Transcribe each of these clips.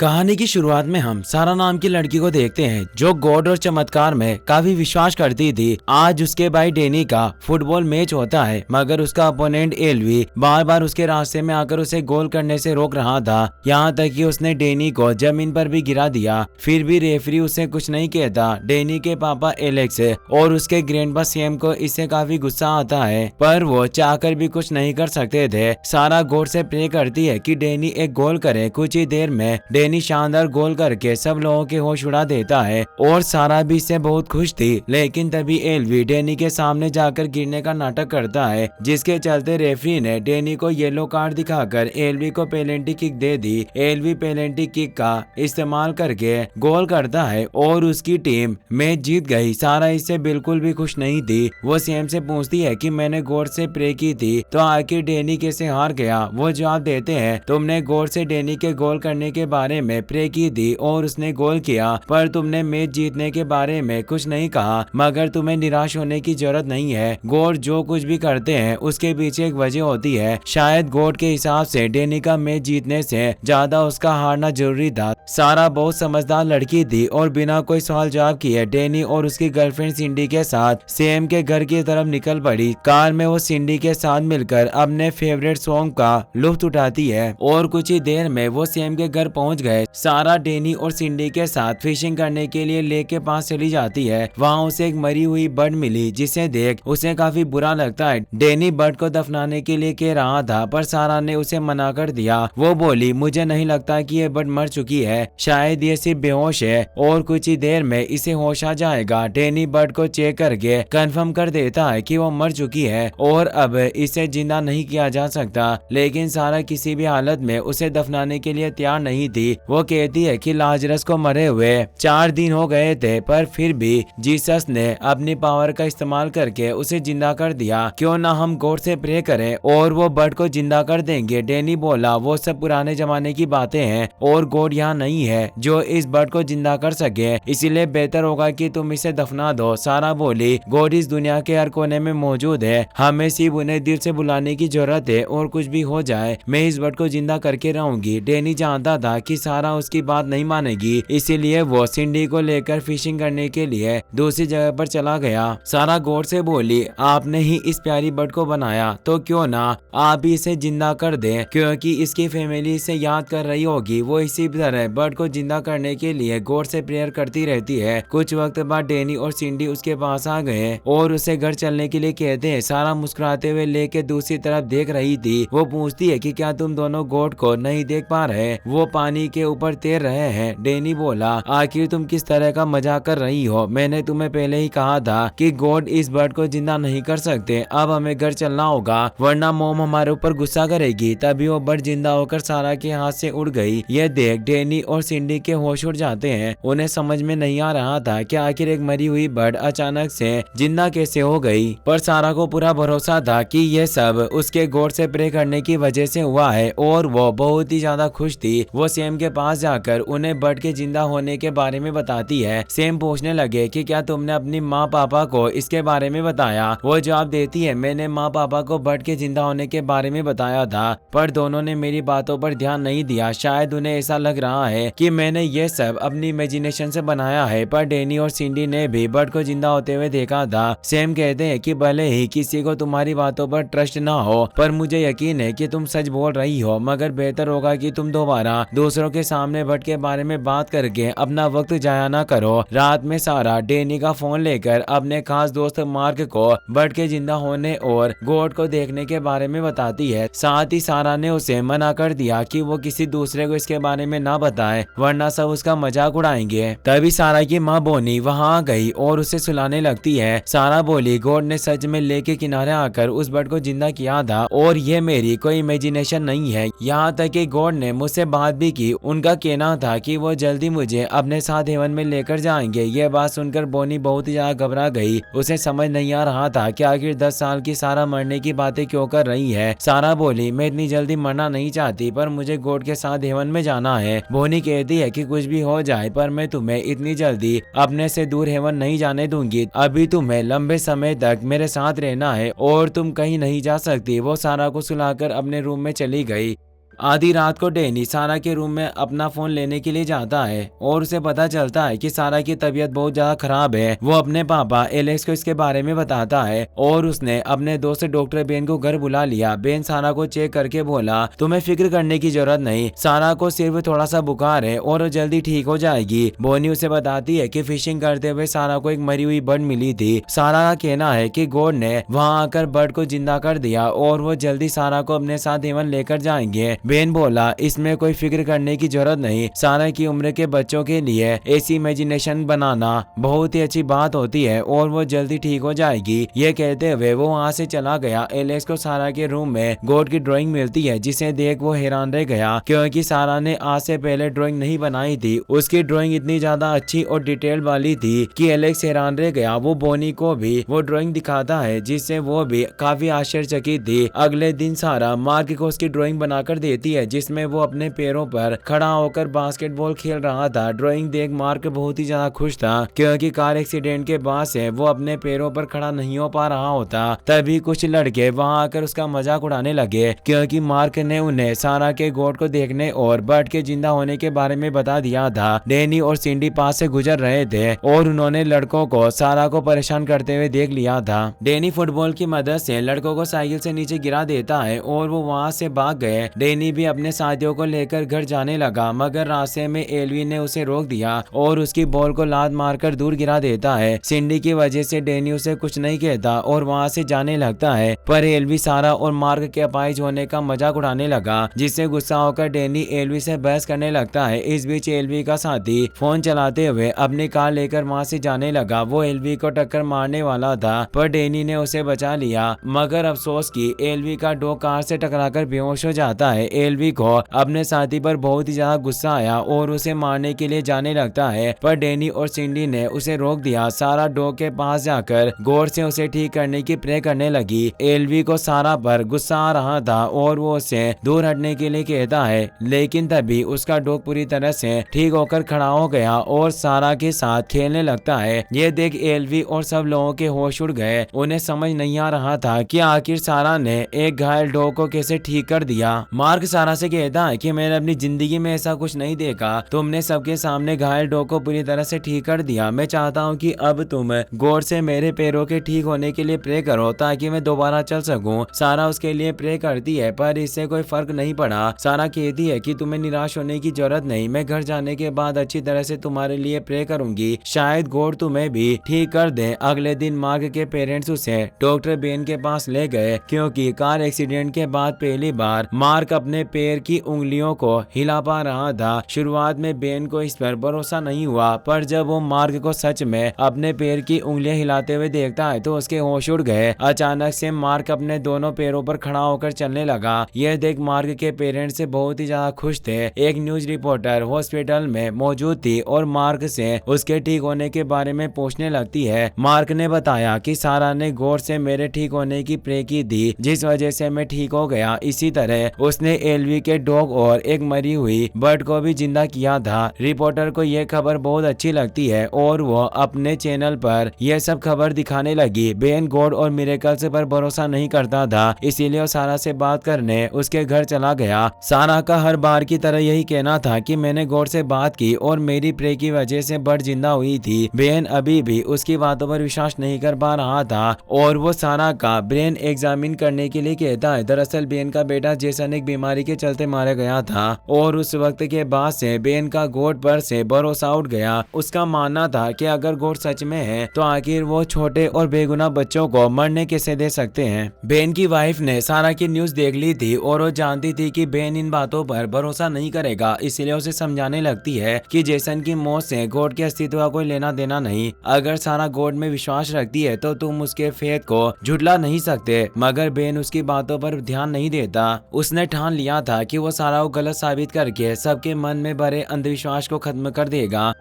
कहानी की शुरुआत में हम सारा नाम की लड़की को देखते हैं जो गॉड और चमत्कार में काफी विश्वास करती थी। आज उसके भाई डेनी का फुटबॉल मैच होता है, मगर उसका अपोनेंट एल्वी बार बार उसके रास्ते में आकर उसे गोल करने से रोक रहा था। यहाँ तक कि उसने डेनी को जमीन पर भी गिरा दिया, फिर भी रेफरी उसे कुछ नहीं कहता। डेनी के पापा एलेक्स और उसके ग्रैंडपा सैम को इससे काफी गुस्सा आता है, पर वो चाहकर भी कुछ नहीं कर सकते थे। सारा गॉड से प्रे करती है कि डेनी एक गोल करे। कुछ ही देर में डेनी शानदार गोल करके सब लोगों के होश उड़ा देता है और सारा भी इससे बहुत खुश थी। लेकिन तभी एल्वी डेनी के सामने जाकर गिरने का नाटक करता है, जिसके चलते रेफरी ने डेनी को येलो कार्ड दिखाकर एल्वी को पेनल्टी किक दे दी। एल्वी पेनल्टी किक का इस्तेमाल करके गोल करता है और उसकी टीम मैच जीत गई। सारा इससे बिल्कुल भी खुश नहीं थी। वो सैम से पूछती है कि मैंने गॉड से प्रे की थी तो आखिर डेनी कैसे हार गया। वो जवाब देते हैं, तुमने गॉड से डेनी के गोल करने के बारे में प्रे की थी और उसने गोल किया, पर तुमने मैच जीतने के बारे में कुछ नहीं कहा। मगर तुम्हें निराश होने की जरूरत नहीं है। गॉड जो कुछ भी करते हैं उसके पीछे एक वजह होती है। शायद गॉड के हिसाब से डेनी का मैच जीतने से ज्यादा उसका हारना जरूरी था। सारा बहुत समझदार लड़की थी और बिना कोई सवाल जवाब किए डेनी और उसकी गर्लफ्रेंड सिंडी के साथ सैम के घर की तरफ निकल पड़ी। कार में वो सिंडी के साथ मिलकर अपने फेवरेट सॉन्ग का लुत्फ उठाती है और कुछ ही देर में वो सैम के घर पहुंच गए। सारा डेनी और सिंडी के साथ फिशिंग करने के लिए लेक के पास चली जाती है। वहाँ उसे एक मरी हुई बर्ड मिली, जिसे देख उसे काफी बुरा लगता है। डेनी बर्ड को दफनाने के लिए कह रहा था, पर सारा ने उसे मना कर दिया। वो बोली, मुझे नहीं लगता कि ये बर्ड मर चुकी है, शायद ये सिर्फ बेहोश है और कुछ ही देर में इसे होश आ जाएगा। डेनी बर्ड को चेक करके कंफर्म कर देता है कि वो मर चुकी है और अब इसे जिंदा नहीं किया जा सकता। लेकिन सारा किसी भी हालत में उसे दफनाने के लिए तैयार नहीं थी। वो कहती है कि लाजरस को मरे हुए 4 दिन हो गए थे, पर फिर भी जीसस ने अपनी पावर का इस्तेमाल करके उसे जिंदा कर दिया। क्यों ना हम गॉड से प्रे करें और वो बर्ड को जिंदा कर देंगे। डेनी बोला, वो सब पुराने जमाने की बातें हैं और गॉड यहाँ नहीं है जो इस बर्ड को जिंदा कर सके, इसलिए बेहतर होगा कि तुम इसे दफना दो। सारा बोली, गॉड इस दुनिया के हर कोने में मौजूद है, हमें सिर्फ उन्हें दिल से बुलाने की जरूरत है और कुछ भी हो जाए मैं इस बर्ड को जिंदा करके रहूंगी। डेनी जानता था कि सारा उसकी बात नहीं मानेगी, इसीलिए वो सिंडी को लेकर फिशिंग करने के लिए दूसरी जगह पर चला गया। सारा गॉड से बोली, आपने ही इस प्यारी बर्ड को बनाया तो क्यों ना आप ही इसे जिंदा कर दें, क्योंकि इसकी फैमिली इसे याद कर रही होगी। वो इसी तरह बर्ड को जिंदा करने के लिए गॉड से प्रेयर करती रहती है। कुछ वक्त बाद डेनी और सिंडी उसके पास आ गए और उसे घर चलने के लिए कहते हैं। सारा मुस्कुराते हुए लेके दूसरी तरफ देख रही थी। वो पूछती है कि क्या तुम दोनों गॉड को नहीं देख पा रहे, वो पानी के ऊपर तैर रहे हैं। डेनी बोला, आखिर तुम किस तरह का मजाक कर रही हो, मैंने तुम्हें पहले ही कहा था कि गॉड इस बर्ड को जिंदा नहीं कर सकते। अब हमें घर चलना होगा वरना मोम हमारे ऊपर गुस्सा करेगी। तभी वो बर्ड जिंदा होकर सारा के हाथ से उड़ गई। ये देख डेनी और सिंडी के होश उड़ जाते हैं। उन्हें समझ में नहीं आ रहा था कि आखिर एक मरी हुई बर्ड अचानक से जिंदा कैसे हो गई, पर सारा को पूरा भरोसा था कि ये सब उसके गॉड से प्रे करने की वजह से हुआ है और वो बहुत ही ज्यादा खुश थी। वो सैम के पास जाकर उन्हें बर्ड के जिंदा होने के बारे में बताती है। सैम पूछने लगे कि क्या तुमने अपनी माँ पापा को इसके बारे में बताया। वो जवाब देती है, मैंने माँ पापा को बर्ड के जिंदा होने के बारे में बताया था, पर दोनों ने मेरी बातों पर ध्यान नहीं दिया। शायद उन्हें ऐसा लग रहा है कि मैंने ये सब अपनी इमेजिनेशन से बनाया है। पर डेनी और सिंडी ने भी बर्ड को जिंदा होते हुए देखा था। सैम कहते हैं कि भले ही किसी को तुम्हारी बातों पर ट्रस्ट ना हो, पर मुझे यकीन है कि तुम सच बोल रही हो। मगर बेहतर होगा कि तुम दोबारा दूसरों के सामने बर्ड के बारे में बात करके अपना वक्त जाया ना करो। रात में सारा डेनी का फोन लेकर अपने खास दोस्त मार्क को बर्ड के जिंदा होने और गॉड को देखने के बारे में बताती है। साथ ही सारा ने उसे मना कर दिया कि वो किसी दूसरे को इसके बारे में ना बताए, वरना सब उसका मजाक उड़ाएंगे। तभी सारा की माँ बोनी वहाँ आ गई और उसे सुलाने लगती है। सारा बोली, गॉड ने सच में लेक के किनारे आकर उस बर्ड को जिंदा किया था और ये मेरी कोई इमेजिनेशन नहीं है। यहाँ तक कि गॉड ने मुझसे बात भी की। उनका कहना था कि वो जल्दी मुझे अपने साथ हेवन में लेकर जाएंगे। ये बात सुनकर बोनी बहुत ही ज्यादा घबरा गई। उसे समझ नहीं आ रहा था कि आखिर 10 साल की सारा मरने की बातें क्यों कर रही है। सारा बोली, मैं इतनी जल्दी मरना नहीं चाहती, पर मुझे गॉड के साथ हेवन में जाना है। बोनी कहती है कि कुछ भी हो जाए पर मैं तुम्हें इतनी जल्दी अपने से दूर हेवन नहीं जाने दूंगी। अभी तुम्हें लंबे समय तक मेरे साथ रहना है और तुम कहीं नहीं जा सकती। वो सारा को सुलाकर अपने रूम में चली गई। आधी रात को डैनी सारा के रूम में अपना फोन लेने के लिए जाता है और उसे पता चलता है कि सारा की तबीयत बहुत ज्यादा खराब है। वो अपने पापा एलेक्स को इसके बारे में बताता है और उसने अपने दोस्त डॉक्टर बेन को घर बुला लिया। बेन सारा को चेक करके बोला, तुम्हें फिक्र करने की जरूरत नहीं, सारा को सिर्फ थोड़ा सा बुखार है और जल्दी ठीक हो जाएगी। बोनी उसे बताती है कि फिशिंग करते हुए सारा को एक मरी हुई बर्ड मिली थी। सारा का कहना है कि गॉड ने वहां आकर बर्ड को जिंदा कर दिया और वो जल्दी सारा को अपने साथ हेवन लेकर जाएंगे। बेन बोला, इसमें कोई फिक्र करने की जरूरत नहीं, सारा की उम्र के बच्चों के लिए ऐसी इमेजिनेशन बनाना बहुत ही अच्छी बात होती है और वो जल्दी ठीक हो जाएगी। ये कहते हुए वो वहाँ से चला गया। एलेक्स को सारा के रूम में गॉड की ड्राइंग मिलती है जिसे देख वो हैरान रह गया क्योंकि सारा ने आज से पहले ड्राइंग नहीं बनाई थी। उसकी ड्राइंग इतनी ज्यादा अच्छी और डिटेल वाली थी कि एलेक्स हैरान रह गया। वो बोनी को भी वो ड्राइंग दिखाता है जिससे वो भी काफी आश्चर्यचकित थी। अगले दिन सारा मार्क को उसकी ड्राइंग बनाकर देती है जिसमें वो अपने पैरों पर खड़ा होकर बास्केटबॉल खेल रहा था। ड्राइंग देख मार्क बहुत ही ज्यादा खुश था क्योंकि कार एक्सीडेंट के बाद से वो अपने पैरों पर खड़ा नहीं हो पा रहा होता। तभी कुछ लड़के वहां आकर उसका मजाक उड़ाने लगे क्योंकि मार्क ने उन्हें सारा के गॉड को देखने और बर्ड के जिंदा होने के बारे में बता दिया था। डैनी और सिंडी पास से गुजर रहे थे और उन्होंने लड़कों को सारा को परेशान करते हुए देख लिया था। डैनी फुटबॉल की मदद से लड़कों को साइकिल से नीचे गिरा देता है और वो वहां से भाग गए। डैनी भी अपने साथियों को लेकर घर जाने लगा मगर रास्ते में एल्वी ने उसे रोक दिया और उसकी बॉल को लात मारकर दूर गिरा देता है। सिंडी की वजह से डैनी उसे कुछ नहीं कहता और वहां से जाने लगता है पर एल्वी सारा और मार्क के अपाहिज होने का मजाक उड़ाने लगा जिससे गुस्सा होकर डैनी एल्वी से बहस करने लगता है। इस बीच एल्वी का साथी फोन चलाते हुए अपनी कार लेकर वहां से जाने लगा। वो एल्वी को टक्कर मारने वाला था पर डैनी ने उसे बचा लिया मगर अफसोस की एल्वी का डॉग कार से टकराकर बेहोश हो जाता है। एल्वी को अपने साथी पर बहुत ही ज्यादा गुस्सा आया और उसे मारने के लिए जाने लगता है पर डैनी और सिंडी ने उसे रोक दिया। सारा डॉग के पास जाकर गौर से उसे ठीक करने की प्रे करने लगी। एल्वी को सारा पर गुस्सा आ रहा था और वो उसे दूर हटने के लिए कहता है लेकिन तभी उसका डॉग पूरी तरह से ठीक होकर खड़ा हो गया और सारा के साथ खेलने लगता है। ये देख एल्वी और सब लोगों के होश उड़ गए। उन्हें समझ नहीं आ रहा था कि आखिर सारा ने एक घायल डॉग को कैसे ठीक कर दिया। मार्क सारा से कहता है कि मैंने अपनी जिंदगी में ऐसा कुछ नहीं देखा, तुमने सबके सामने घायल डॉग को पूरी तरह से ठीक कर दिया। मैं चाहता हूँ कि अब तुम गौर से मेरे पैरों के ठीक होने के लिए प्रे करो ताकि मैं दोबारा चल सकूं। सारा उसके लिए प्रे करती है पर इससे कोई फर्क नहीं पड़ा। सारा कहती है कि तुम्हें निराश होने की जरूरत नहीं, मैं घर जाने के बाद अच्छी तरह से तुम्हारे लिए प्रे करूंगी, शायद गॉड तुम्हें भी ठीक कर दे। अगले दिन मार्क के पेरेंट्स उसे डॉक्टर बेन के पास ले गए क्योंकि कार एक्सीडेंट के बाद पहली बार मार्क अपने पैर की उंगलियों को हिला पा रहा था। शुरुआत में बेन को इस पर भरोसा नहीं हुआ पर जब वो मार्क को सच में अपने पैर की उंगलियां हिलाते हुए देखता है तो उसके होश उड़ गए। अचानक से मार्क अपने दोनों पैरों पर खड़ा होकर चलने लगा। यह देख मार्क के पेरेंट्स से बहुत ही ज्यादा खुश थे। एक न्यूज रिपोर्टर हॉस्पिटल में मौजूद थी और मार्क से उसके ठीक होने के बारे में पूछने लगती है। मार्क ने बताया कि सारा ने गौर से मेरे ठीक होने की प्रे की थी जिस वजह से मैं ठीक हो गया। इसी तरह उसने एल्वी के डॉग और एक मरी हुई बर्ड को भी जिंदा किया था। रिपोर्टर को यह खबर बहुत अच्छी लगती है और वो अपने चैनल पर यह सब खबर दिखाने लगी। बेन गॉड और मिरेकल्स पर भरोसा नहीं करता था इसीलिए वो सारा से बात करने उसके घर चला गया। सारा का हर बार की तरह यही कहना था कि मैंने गॉड से बात की और मेरी प्रे की वजह से बर्ड जिंदा हुई थी। बेन अभी भी उसकी बातों पर विश्वास नहीं कर पा रहा था और वो सारा का ब्रेन एग्जामिन करने के लिए कहता है। दरअसल बेन का बेटा जेसन एक बीमारी के चलते मारा गया था और उस वक्त के बाद से बेन का गॉड पर से भरोसा उठ गया। उसका मानना था कि अगर गॉड सच में है तो आखिर वो छोटे और बेगुनाह बच्चों को मरने कैसे दे सकते हैं। बेन की वाइफ ने सारा की न्यूज देख ली थी और वो जानती थी कि बेन इन बातों पर भरोसा नहीं करेगा, इसलिए उसे समझाने लगती है कि जेसन की मौत से गॉड के अस्तित्व का कोई लेना देना नहीं। अगर सारा गॉड में विश्वास रखती है तो तुम उसके फेथ को झुठला नहीं सकते। मगर बेन उसकी बातों पर ध्यान नहीं देता। उसने ठान लिया था कि वो सारा को गलत साबित करके सबके मन में भरे अंधविश्वास को खत्म कर देगा।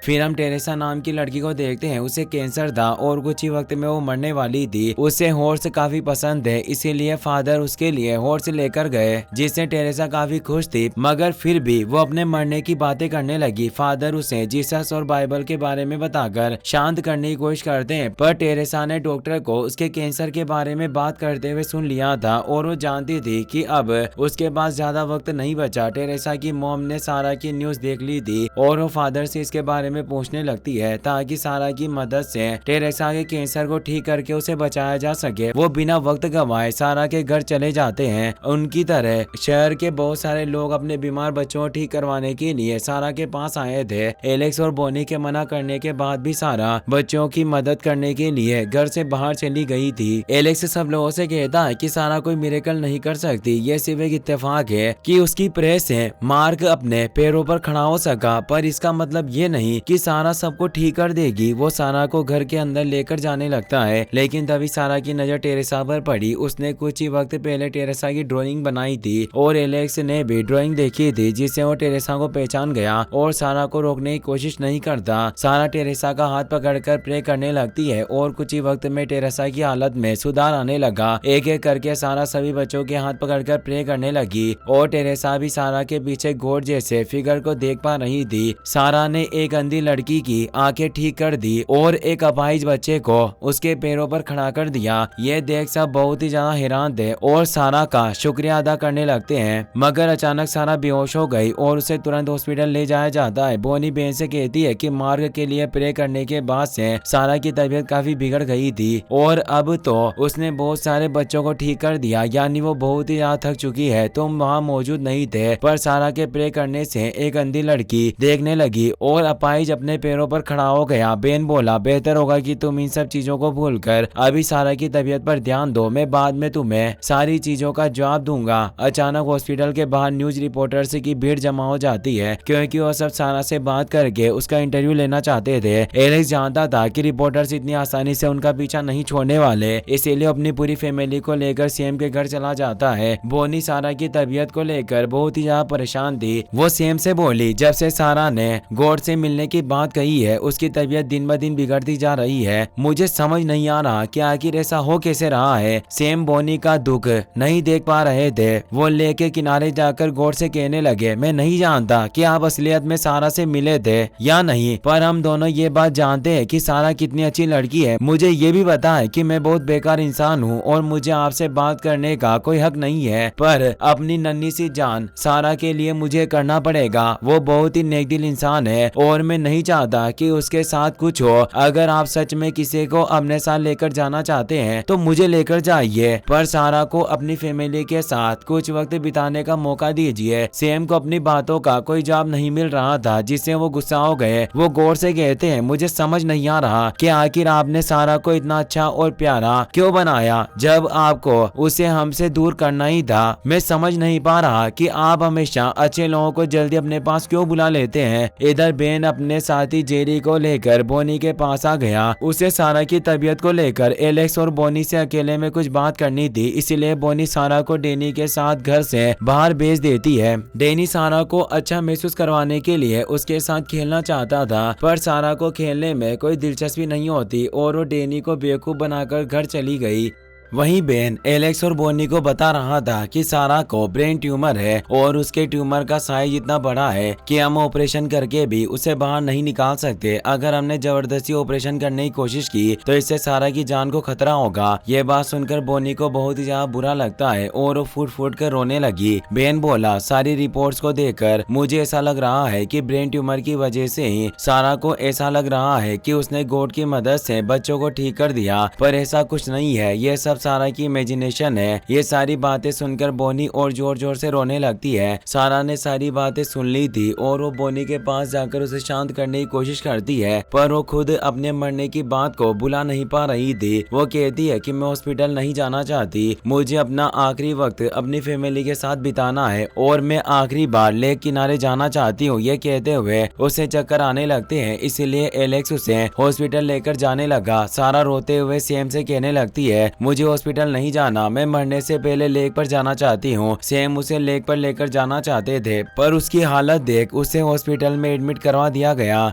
फिर हम टेरेसा नाम की लड़की को देखते हैं। उसे कैंसर था और कुछ ही वक्त में वो मरने वाली थी। उसे हॉर्स काफी पसंद है, इसीलिए फादर उसके लिए हॉर्स लेकर गए, जिससे टेरेसा काफी खुश थी। मगर फिर भी वो अपने मरने की बातें करने लगी। फादर उसे जीसस और बाइबल के बारे में बताकर शांत करने की कोशिश करते हैं, पर टेरेसा ने डॉक्टर को उसके कैंसर के बारे में बात करते हुए सुन लिया था और वो जानती थी कि अब उसके पास ज्यादा वक्त नहीं बचा। टेरेसा की मॉम ने सारा की न्यूज देख ली थी और वो फादर से इसके बारे में पूछने लगती है ताकि सारा की मदद से टेरेसा के कैंसर को ठीक करके उसे बचाया जा सके। वो बिना वक्त गंवाए सारा के घर चले जाते हैं। उनकी तरह शहर के बहुत सारे लोग अपने बीमार बच्चों को ठीक करवाने के लिए सारा के पास आए थे। एलेक्स और बोनी के मना करने के बाद भी सारा बच्चों की मदद करने के लिए घर से बाहर चली गई थी। एलेक्स सब लोगों से कहता है कि सारा कोई मिरेकल नहीं कर सकती, ये सिर्फ एक इत्तेफाक है कि उसकी प्रेयर से मार्क अपने पैरों पर खड़ा हो सका, पर इसका मतलब ये नहीं कि सारा सबको ठीक कर देगी। वो सारा को घर के अंदर लेकर जाने लगता है, लेकिन तभी सारा की नजर टेरेसा पर पड़ी। उसने कुछ ही वक्त पहले टेरेसा की ड्राइंग बनाई थी और एलेक्स ने भी ड्राइंग देखी थी, जिससे वो टेरेसा को पहचान गया और सारा को रोकने की कोशिश नहीं करता। सारा टेरेसा का हाथ पकड़कर प्रे करने लगती है और कुछ ही वक्त में टेरेसा की हालत में सुधार आने लगा। एक एक करके सारा सभी बच्चों के हाथ पकड़कर प्रे करने लगी और टेरेसा भी सारा के पीछे गॉड जैसे फिगर को देख पा रही थी। सारा ने एक अंधी लड़की की आंखें ठीक कर दी और एक अपाहिज बच्चे को उसके पैरों पर खड़ा कर दिया। ये देख सब बहुत ही ज्यादा हैरान थे और सारा का शुक्रिया अदा करने लगते हैं। मगर अचानक सारा बेहोश हो गई और उसे तुरंत हॉस्पिटल ले जाया जाता है। बोनी बहन से कहती है कि मार्ग के लिए प्रे करने के बाद से सारा की तबीयत काफी बिगड़ गई थी और अब तो उसने बहुत सारे बच्चों को ठीक कर दिया, यानी वो बहुत ही ज्यादा थक चुकी है। तुम वहाँ मौजूद नहीं थे, पर सारा के प्रे करने से एक अंधी लड़की देखने लगी और अपाहिज अपने पैरों पर खड़ा हो गया। बेन बोला, बेहतर होगा कि तुम इन सब चीजों को भूलकर अभी सारा की तबीयत पर ध्यान दो, मैं बाद में तुम्हें सारी चीजों का जवाब दूंगा। अचानक हॉस्पिटल के बाहर न्यूज रिपोर्टर्स की भीड़ जमा हो जाती है, क्योंकि वो सब सारा से बात करके उसका इंटरव्यू लेना चाहते थे। एलेक्स जानता था कि रिपोर्टर्स इतनी आसानी से उनका पीछा नहीं छोड़ने वाले, इसीलिए अपनी पूरी फैमिली को लेकर सेम के घर चला जाता है। बोनी सारा की तबीयत को लेकर बहुत ही ज्यादा परेशान थी। वो सेम से बोली, जब से सारा ने गॉड से मिलने की बात कही है उसकी तबीयत दिन ब दिन बिगड़ती जा रही है। मुझे समझ नहीं आ रहा कि आखिर ऐसा हो कैसे रहा है। सेम बोनी का दुख नहीं देख पा रहे थे। वो लेके किनारे जाकर गॉड से कहने लगे, मैं नहीं जानता कि आप असलियत में सारा से मिले थे या नहीं, पर हम दोनों ये बात जानते हैं कि सारा कितनी अच्छी लड़की है। मुझे ये भी पता है कि मैं बहुत बेकार इंसान हूँ और मुझे आपसे बात करने का कोई हक नहीं है, पर अपनी नन्ही सी जान सारा के लिए मुझे करना पड़ेगा। वो बहुत ही नेकदिल इंसान है और मैं नहीं चाहता कि उसके साथ कुछ हो। अगर आप सच में किसी को अपने साथ लेकर जाना चाहते हैं तो मुझे लेकर जाइए, पर सारा को अपनी फैमिली के साथ कुछ वक्त बिताने का मौका दीजिए। सेम को अपनी बातों का कोई जवाब नहीं मिल रहा था, जिससे वो गुस्सा हो गए। वो गौर से कहते हैं, मुझे समझ नहीं आ रहा कि आखिर आपने सारा को इतना अच्छा और प्यारा क्यों बनाया जब आपको उसे हमसे दूर करना ही था। मैं समझ नहीं पा रहा कि आप हमेशा अच्छे लोगों को जल्दी अपने पास क्यों बुला लेते हैं। इधर बेन अपने साथी जेरी को लेकर बोनी के पास आ गया। उसे सारा की तबीयत को लेकर एलेक्स और बोनी से अकेले में कुछ बात करनी थी, इसलिए बोनी सारा को डेनी के साथ घर से बाहर भेज देती है। डेनी सारा को अच्छा महसूस करवाने के लिए उसके साथ खेलना चाहता था, पर सारा को खेलने में कोई दिलचस्पी नहीं होती और वो डेनी को बेवकूफ बनाकर घर चली गई। वहीं बेन एलेक्स और बोनी को बता रहा था कि सारा को ब्रेन ट्यूमर है और उसके ट्यूमर का साइज इतना बड़ा है कि हम ऑपरेशन करके भी उसे बाहर नहीं निकाल सकते। अगर हमने जबरदस्ती ऑपरेशन करने की कोशिश की तो इससे सारा की जान को खतरा होगा। ये बात सुनकर बोनी को बहुत ही ज्यादा बुरा लगता है और वो फूट फूट कर रोने लगी। बेन बोला, सारी रिपोर्ट्स को देखकर मुझे ऐसा लग रहा है कि ब्रेन ट्यूमर की वजह से ही सारा को ऐसा लग रहा है कि उसने गॉड की मदद से बच्चों को ठीक कर दिया, पर ऐसा कुछ नहीं है। ये सब सारा की इमेजिनेशन है। ये सारी बातें सुनकर बोनी और जोर जोर से रोने लगती है। सारा ने सारी बातें सुन ली थी और वो बोनी के पास जाकर उसे शांत करने की कोशिश करती है, पर वो खुद अपने मरने की बात को भुला नहीं पा रही थी। वो कहती है कि मैं हॉस्पिटल नहीं जाना चाहती, मुझे अपना आखिरी वक्त अपनी फैमिली के साथ बिताना है और मैं आखिरी बार लेक किनारे जाना चाहती हूँ। ये कहते हुए उसे चक्कर आने लगते हैं, इसीलिए एलेक्स उसे हॉस्पिटल लेकर जाने लगा। सारा रोते हुए सेम से कहने लगती है, मुझे हॉस्पिटल नहीं जाना, मैं मरने से पहले लेक पर जाना चाहती हूँ। सेम उसे लेक पर लेकर जाना चाहते थे, पर उसकी हालत देख उसे हॉस्पिटल में एडमिट करवा दिया गया।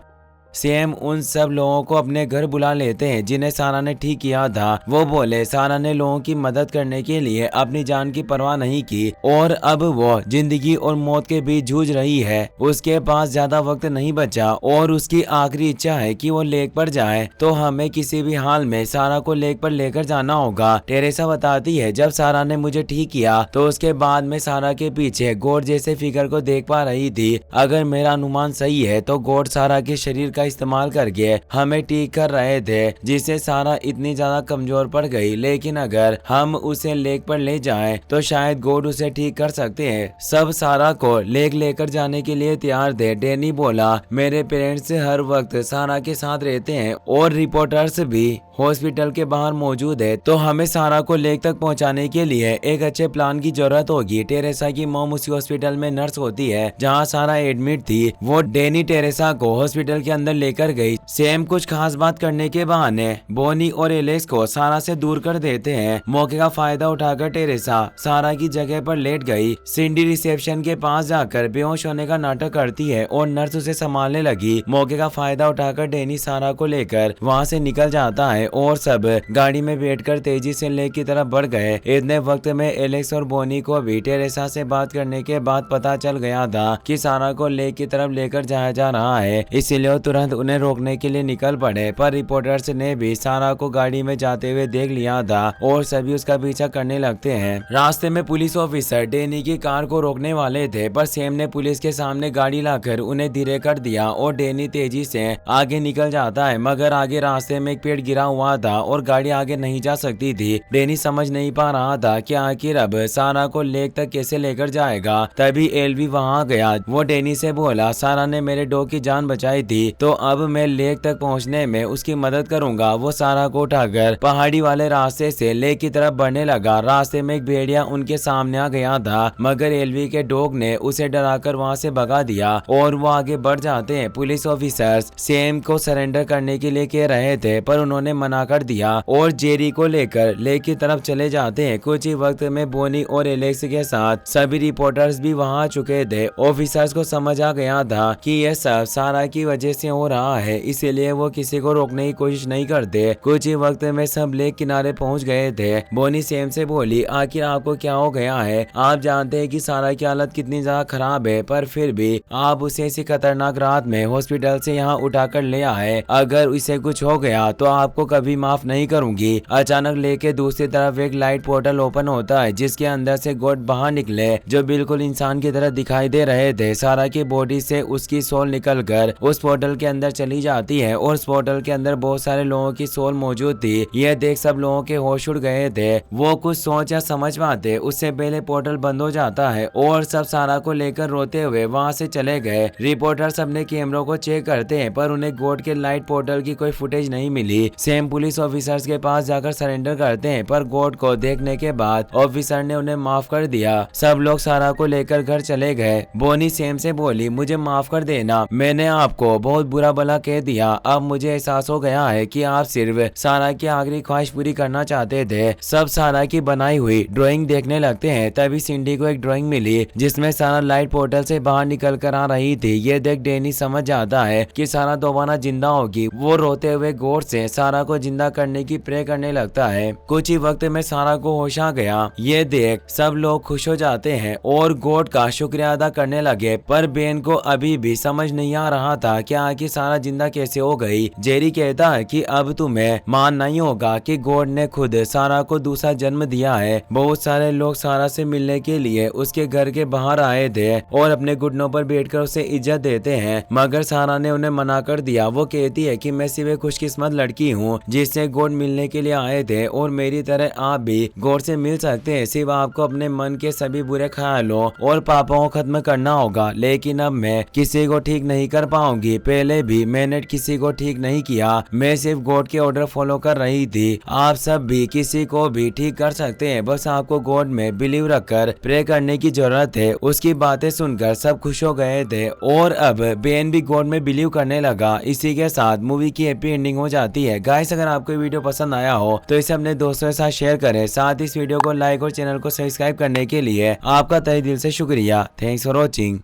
सेम उन सब लोगों को अपने घर बुला लेते हैं जिन्हें सारा ने ठीक किया था। वो बोले सारा ने लोगों की मदद करने के लिए अपनी जान की परवाह नहीं की और अब वो जिंदगी और मौत के बीच जूझ रही है। उसके पास ज्यादा वक्त नहीं बचा और उसकी आखिरी इच्छा है कि वो लेक पर जाए, तो हमें किसी भी हाल में सारा को लेक पर लेकर जाना होगा। टेरेसा बताती है जब सारा ने मुझे ठीक किया तो उसके बाद में सारा के पीछे गॉड जैसे फिगर को देख पा रही थी। अगर मेरा अनुमान सही है तो गॉड सारा के शरीर का इस्तेमाल करके हमें ठीक कर रहे थे, जिससे सारा इतनी ज्यादा कमजोर पड़ गई। लेकिन अगर हम उसे लेक पर ले जाएं तो शायद गॉड उसे ठीक कर सकते हैं। सब सारा को लेक लेकर जाने के लिए तैयार थे। डैनी बोला मेरे पेरेंट्स हर वक्त सारा के साथ रहते हैं और रिपोर्टर्स भी हॉस्पिटल के बाहर मौजूद है, तो हमें सारा को लेक तक पहुंचाने के लिए एक अच्छे प्लान की जरूरत होगी। टेरेसा की मॉम उसी हॉस्पिटल में नर्स होती है जहां सारा एडमिट थी। वो डैनी टेरेसा को हॉस्पिटल के अंदर लेकर गई। सेम कुछ खास बात करने के बहाने बोनी और एलेक्स को सारा से दूर कर देते हैं। मौके का फायदा उठाकर टेरेसा सारा की जगह पर लेट गई। सिंडी रिसेप्शन के पास जाकर बेहोश होने का नाटक करती है और नर्स उसे संभालने लगी। मौके का फायदा उठाकर डैनी सारा को लेकर वहां से निकल जाता है और सब गाड़ी में बैठकर तेजी से लेक की तरफ बढ़ गए। इतने वक्त में एलेक्स और बोनी को भी टेरेसा से बात करने के बाद पता चल गया था कि सारा को लेक की तरफ लेकर जाया जा रहा है, इसलिए तुरंत उन्हें रोकने के लिए निकल पड़े। पर रिपोर्टर्स ने भी सारा को गाड़ी में जाते हुए देख लिया था और सभी उसका पीछा करने लगते हैं। रास्ते में पुलिस ऑफिसर डैनी की कार को रोकने वाले थे, पर सेम ने पुलिस के सामने गाड़ी लाकर उन्हें धीरे कर दिया और डैनी तेजी से आगे निकल जाता है। मगर आगे रास्ते में एक पेड़ गिरा हुआ था और गाड़ी आगे नहीं जा सकती थी। डैनी समझ नहीं पा रहा था कि आखिर अब सारा को लेक तक कैसे लेकर जाएगा। तभी एल्वी वहां गया। वो डैनी से बोला सारा ने मेरे डॉग की जान बचाई थी, तो अब मैं लेक तक पहुंचने में उसकी मदद करूंगा। वो सारा को उठाकर पहाड़ी वाले रास्ते से लेक की तरफ बढ़ने लगा। रास्ते में एक भेड़िया उनके सामने आ गया था, मगर एल्वी के डॉग ने उसे डराकर वहां से भगा दिया और वो आगे बढ़ जाते हैं। पुलिस ऑफिसर्स सेम को सरेंडर करने के लिए कह रहे थे, पर उन्होंने मना कर दिया और जेरी को लेकर लेक की तरफ चले जाते हैं। कुछ ही वक्त में बोनी और एलेक्स के साथ सभी रिपोर्टर्स भी वहां आ चुके थे। ऑफिसर्स को समझ आ गया था कि यह सब सारा की वजह से हो रहा है, इसीलिए वो किसी को रोकने की कोशिश नहीं करते। कुछ ही वक्त में सब लेक किनारे पहुंच गए थे। बोनी सेम से बोली आखिर आपको क्या हो गया है? आप जानते हैं कि सारा की हालत कितनी ज्यादा खराब है, पर फिर भी आप उसे इसी खतरनाक रात में हॉस्पिटल से यहाँ उठाकर ले आए। अगर उसे कुछ हो गया तो आपको कभी माफ नहीं करूंगी। अचानक लेके दूसरी तरफ एक लाइट पोर्टल ओपन होता है, जिसके अंदर से गॉड बाहर निकले जो बिल्कुल इंसान की तरह दिखाई दे रहे थे। सारा की बॉडी से उसकी सोल निकलकर उस पोर्टल के अंदर चली जाती है और उस पोर्टल के अंदर बहुत सारे लोगों की सोल मौजूद थी। यह देख सब लोगों के होश उड़ गए थे। वो कुछ सोच या समझ पाते उससे पहले पोर्टल बंद हो जाता है और सब सारा को लेकर रोते हुए वहां से चले गए। रिपोर्टर्स अपने कैमरों को चेक करते हैं, पर उन्हें गॉड के लाइट पोर्टल की कोई फुटेज नहीं मिली। सेम पुलिस ऑफिसर्स के पास जाकर सरेंडर करते हैं, पर गॉड को देखने के बाद ऑफिसर ने उन्हें माफ कर दिया। सब लोग सारा को लेकर घर चले गए। बोनी सेम से बोली मुझे माफ कर देना, मैंने आपको बहुत बुरा भला कह दिया। अब मुझे एहसास हो गया है कि आप सिर्फ सारा की आखिरी ख्वाहिश पूरी करना चाहते थे। सब सारा की बनाई हुई ड्राइंग देखने लगते हैं। तभी सिंडी को एक ड्राइंग मिली जिसमें सारा लाइट पोर्टल से बाहर निकल कर आ रही थी। ये देख डैनी समझ जाता है कि सारा दोबारा जिंदा होगी। वो रोते हुए गौर से सारा को जिंदा करने की प्रे करने लगता है। कुछ ही वक्त में सारा को होश आ गया। ये देख सब लोग खुश हो जाते हैं और गॉड का शुक्रिया अदा करने लगे, पर बेन को अभी भी समझ नहीं आ रहा था कि आखिर सारा जिंदा कैसे हो गई। जेरी कहता है कि अब तुम्हें मानना ही होगा कि गॉड ने खुद सारा को दूसरा जन्म दिया है। बहुत सारे लोग सारा से मिलने के लिए उसके घर के बाहर आए थे और अपने घुटनों पर बैठकर उसे इज्जत देते हैं, मगर सारा ने उन्हें मना कर दिया। वो कहती है कि मैं सिर्फ खुशकिस्मत लड़की हूँ जिससे गॉड मिलने के लिए आए थे और मेरी तरह आप भी गॉड से मिल सकते हैं। सिर्फ आपको अपने मन के सभी बुरे ख्यालों और पापों को खत्म करना होगा। लेकिन अब मैं किसी को ठीक नहीं कर पाऊंगी। पहले भी मैंने किसी को ठीक नहीं किया, मैं सिर्फ गॉड के ऑर्डर फॉलो कर रही थी। आप सब भी किसी को भी ठीक कर सकते हैं, बस आपको गॉड में बिलीव रखकर प्रे करने की जरूरत है। उसकी बातें सुनकर सब खुश हो गए थे और अब बेन भी गॉड में बिलीव करने लगा। इसी के साथ मूवी की हैप्पी एंडिंग हो जाती है। गाइस अगर आपको वीडियो पसंद आया हो तो इसे अपने दोस्तों के साथ शेयर करें। साथ ही इस वीडियो को लाइक और चैनल को सब्सक्राइब करने के लिए आपका तहे दिल से शुक्रिया। Thanks for watching.